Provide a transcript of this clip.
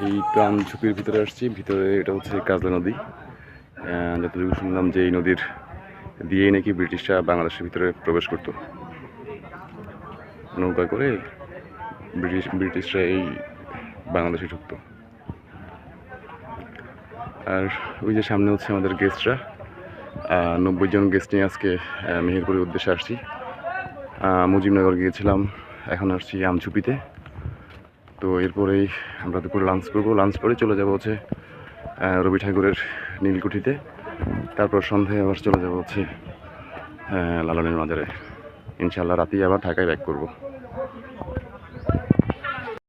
এই তো আমঝুপির ভিতরে আসছি। ভিতরে এটা হচ্ছে কাজলা নদী। যতটুকু শুনলাম যে এই নদীর দিয়েই নাকি ব্রিটিশরা বাংলাদেশের ভিতরে প্রবেশ করতো নৌকা করে। ব্রিটিশরা এই বাংলাদেশে ঢুকতো। আর ওই যে সামনে হচ্ছে আমাদের গেস্টরা, 90 জন গেস্ট নিয়ে আজকে মেহেরপুরের উদ্দেশ্যে আসছি। মুজিবনগর গিয়েছিলাম, এখন আসছি আমঝুপিতে। তো এরপরেই আমরা দুপুরে লাঞ্চ করবো। লাঞ্চ করে চলে যাবো হচ্ছে রবি ঠাকুরের নীলকুঠিতে। তারপর সন্ধ্যায় আবার চলে যাবো হচ্ছে লালনের মাজারে। ইনশাল্লাহ রাতেই আবার ঢাকায় ব্যাক করবো।